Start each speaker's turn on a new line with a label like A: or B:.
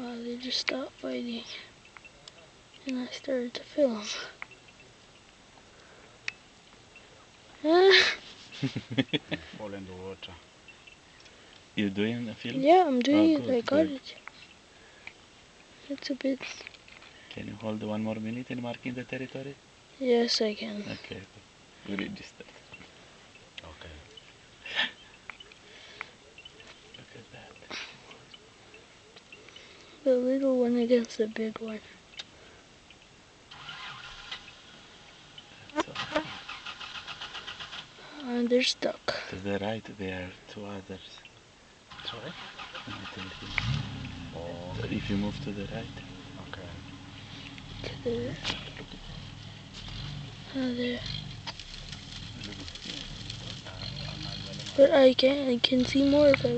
A: They just stopped fighting, and I started to film.
B: Fall in the water.
C: You doing a film?
A: Yeah, I'm doing it.
C: Good,
A: I got
C: good.
A: it. It's a bit.
C: Can you hold 1 more minute in marking the territory?
A: Yes, I can.
C: Okay, we register.
B: Okay.
C: Look at that.
A: The little one against the big one.
C: That's all.
A: They're stuck.
C: To the right there are 2 others.
B: Sorry?
C: Oh, if you move to the right.
B: Okay.
A: There. But I can see more if I